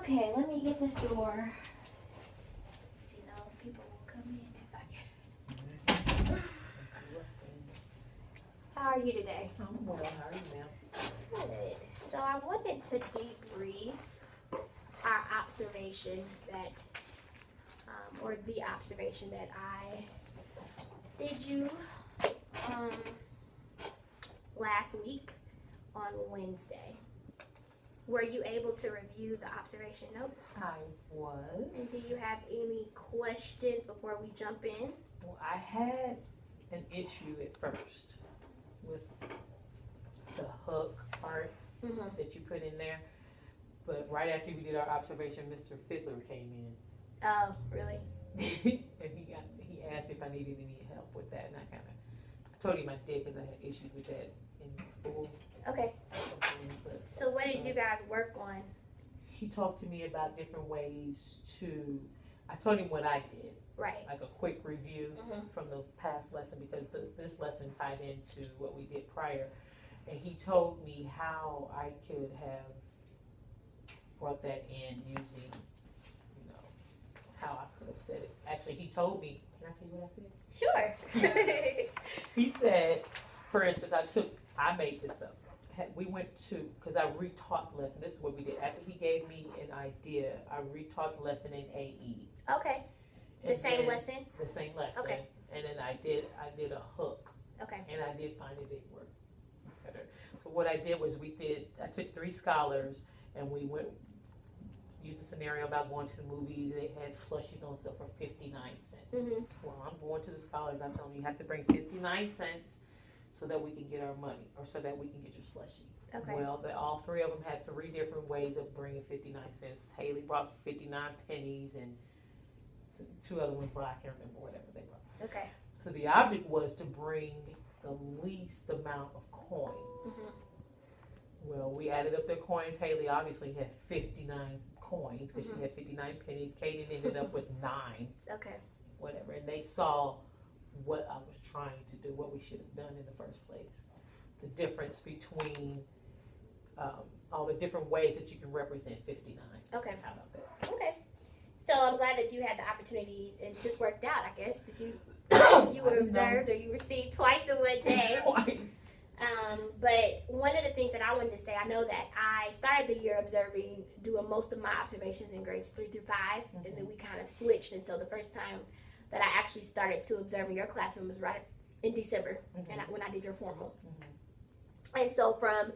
Okay, let me get the door. So, people will come in if I can. How are you today? I'm well. How are you, ma'am? Good. So I wanted to debrief our observation that, or the observation that I did you last week on Wednesday. Were you able to review the observation notes? I was. And do you have any questions before we jump in? Well, I had an issue at first with the hook part that you put in there. But right after we did our observation, Mr. Fiddler came in. Oh, really? And he asked if I needed any help with that. And I told him I did because I had issues with that in school. Okay. So what did you guys work on? He talked to me about different ways to, I told him what I did. Right. Like a quick review from the past lesson because this lesson tied into what we did prior. And he told me how I could have brought that in using, how I could have said it. Actually, he told me, can I tell you what I said? Sure. He said, for instance, I made this up. We went to, because I retaught the lesson. This is what we did. After he gave me an idea, I retaught the lesson in AE. Okay. The same lesson? The same lesson. Okay. And then I did a hook. Okay. And I did find it didn't work better. So what I did was I took 3 scholars and we used a scenario about going to the movies. They had slushies on stuff for 59 cents. Well, I'm going to the scholars. I'm telling them you have to bring 59 cents so that we can get our money or so that we can get your slushie. Okay. Well, all 3 of them had 3 different ways of bringing 59 cents. Haley brought 59 pennies and 2 other ones brought, I can't remember, whatever they brought. Okay. So the object was to bring the least amount of coins. Well, we added up their coins. Haley obviously had 59 coins because she had 59 pennies. Kaden ended up with 9. Okay. Whatever. And they saw what I was trying to do, what we should have done in the first place. The difference between all the different ways that you can represent 59. Okay. How about that? Okay. So I'm glad that you had the opportunity and this worked out, I guess. Did you were observed or you received twice in one day? Twice. But one of the things that I wanted to say, I know that I started the year doing most of my observations in grades 3 through 5, and then we kind of switched. And so the first time that I actually started to observe in your classroom was right in December, and when I did your formal. And so from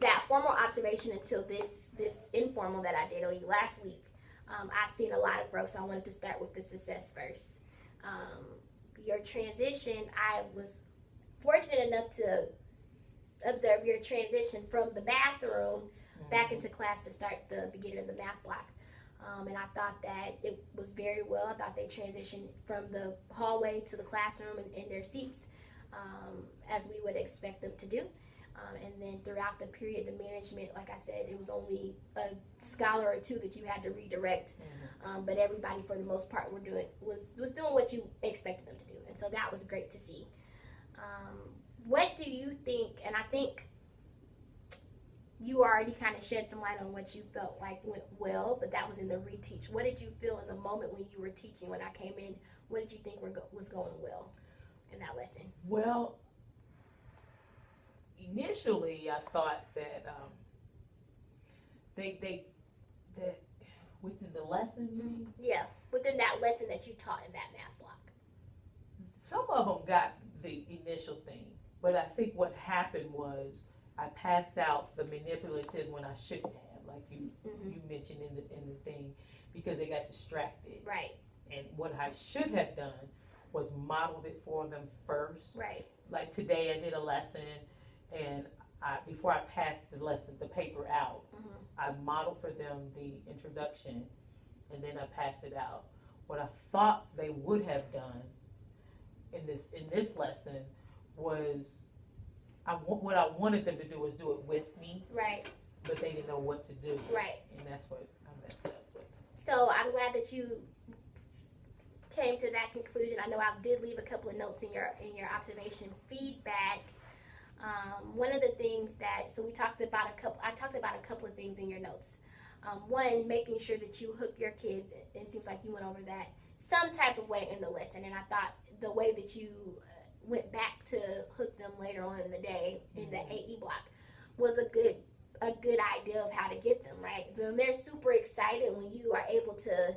that formal observation until this informal that I did on you last week, I've seen a lot of growth. So I wanted to start with the success first. Your transition, I was fortunate enough to observe your transition from the bathroom back into class to start the beginning of the math block. And I thought that it was very well. I thought they transitioned from the hallway to the classroom and in their seats as we would expect them to do. And then throughout the period, the management, like I said, it was only a scholar or 2 that you had to redirect. But everybody, for the most part, was doing what you expected them to do. And so that was great to see. What do you think, and I think you already kind of shed some light on what you felt like went well, but that was in the reteach. What did you feel in the moment when you were teaching, when I came in? What did you think was going well in that lesson? Well, initially I thought that that within the lesson, yeah, within that lesson that you taught in that math block, some of them got the initial thing, but I think what happened was I passed out the manipulative when I shouldn't have, like you mentioned in the thing, because they got distracted. Right. And what I should have done was modeled it for them first. Right. Like today I did a lesson, and before I passed the paper out, I modeled for them the introduction, and then I passed it out. What I thought they would have done in this lesson was what I wanted them to do was do it with me. Right. But they didn't know what to do. Right. And that's what I messed up with. So I'm glad that you came to that conclusion. I know I did leave a couple of notes in your observation feedback. One of the things that I talked about a couple of things in your notes. One, making sure that you hook your kids, it seems like you went over that some type of way in the lesson, and I thought the way that you went back to hook them later on in the day in the AE block was a good idea of how to get them, right? Then they're super excited when you are able to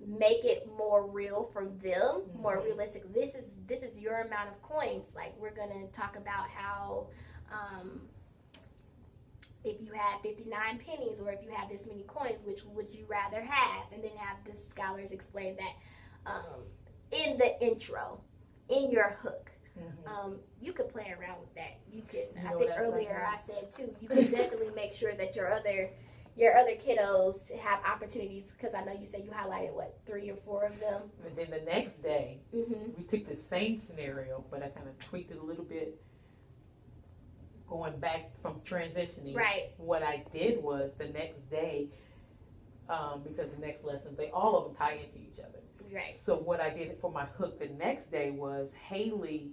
make it more real for them, more realistic. This is your amount of coins. Like, we're gonna talk about how if you had 59 pennies, or if you had this many coins, which would you rather have? And then have the scholars explain that in the intro, in your hook. You could play around with that. You could. I think earlier I said too. You could definitely make sure that your other kiddos have opportunities, because I know you said you highlighted 3 or 4 of them. And then the next day, we took the same scenario, but I kind of tweaked it a little bit, going back from transitioning. Right. What I did was the next day, because the next lesson, all of them tie into each other. Right. So what I did for my hook the next day was Haley.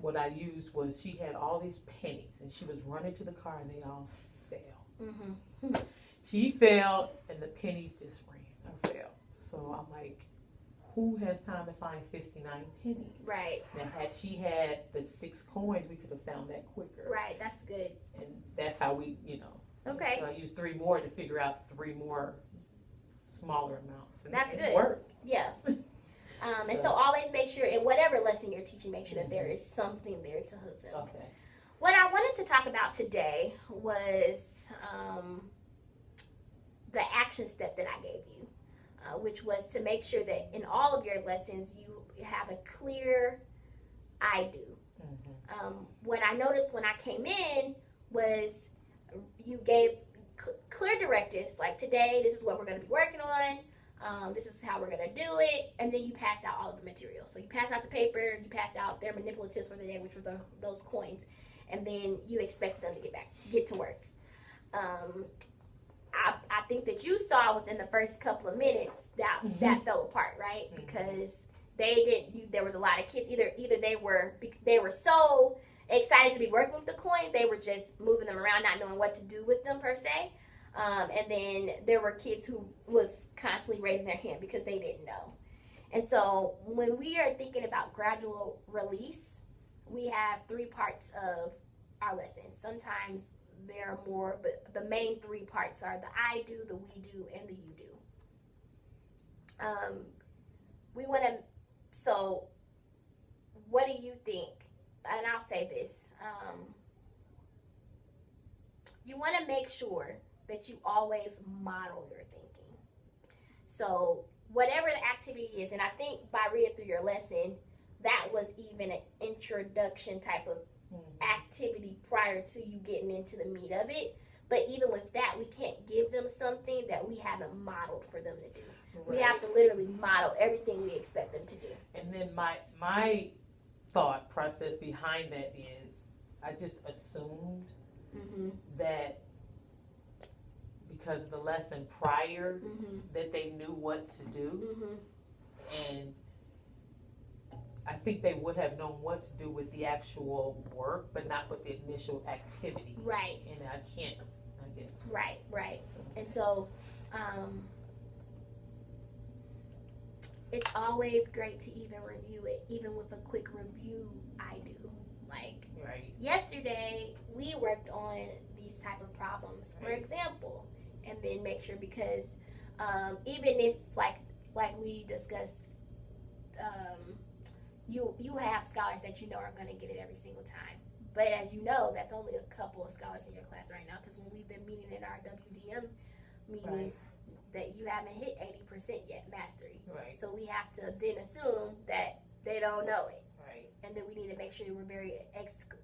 What I used was, she had all these pennies, and she was running to the car, and they all fell. She fell, and the pennies just ran or fell. So I'm like, who has time to find 59 pennies? Right. Now, had she had the 6 coins, we could have found that quicker. Right. That's good. And that's how we, Okay. So I used 3 more to figure out 3 more smaller amounts. And that's it good. Worked. Yeah. And so always make sure, in whatever lesson you're teaching, make sure that there is something there to hook them. Okay. What I wanted to talk about today was the action step that I gave you, which was to make sure that in all of your lessons you have a clear I do. What I noticed when I came in was you gave clear directives, like, today this is what we're going to be working on. This is how we're going to do it. And then you passed out all of the material. So you passed out the paper, you passed out their manipulatives for the day, which were those coins. And then you expect them to get to work. I think that you saw within the first couple of minutes that fell apart, right? Because there was a lot of kids, either they were so excited to be working with the coins, they were just moving them around, not knowing what to do with them per se. And then there were kids who was constantly raising their hand because they didn't know. And so when we are thinking about gradual release, we have 3 parts of our lessons. Sometimes there are more, but the main 3 parts are the I do, the we do, and the you do. We want to, so what do you think? And I'll say this, you want to make sure that you always model your thinking. So whatever the activity is, and I think by reading through your lesson, that was even an introduction type of activity prior to you getting into the meat of it. But even with that, we can't give them something that we haven't modeled for them to do. Right. We have to literally model everything we expect them to do. And then my thought process behind that is, I just assumed that because of the lesson prior, that they knew what to do. And I think they would have known what to do with the actual work, but not with the initial activity. Right. And I guess. Right. So. And so, it's always great to even review it, even with a quick review. I do. Like, yesterday, we worked on these type of problems, for example, and then make sure, because even if, like we discussed, you have scholars that you know are going to get it every single time. But as you know, that's only a couple of scholars in your class right now, because when we've been meeting in our WDM meetings, that you haven't hit 80% yet mastery. Right. So we have to then assume that they don't know it. Right. And then we need to make sure we're very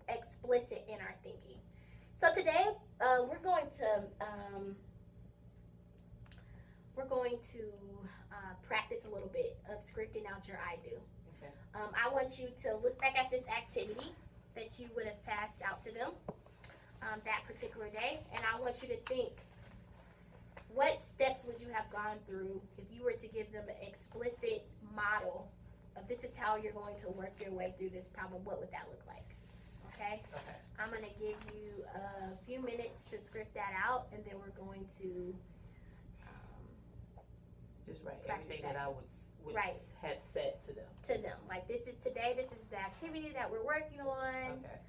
explicit in our thinking. So today, we're going to practice a little bit of scripting out your I do. Okay. I want you to look back at this activity that you would have passed out to them that particular day, and I want you to think, what steps would you have gone through if you were to give them an explicit model of this is how you're going to work your way through this problem? What would that look like? Okay? Okay. I'm going to give you a few minutes to script that out, and then we're going to just write practice everything that. that I would Right. have said to them. To them. Like, this is today, this is the activity that we're working on. Okay.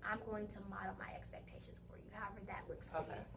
I'm going to model my expectations for you, however that looks for Okay. you.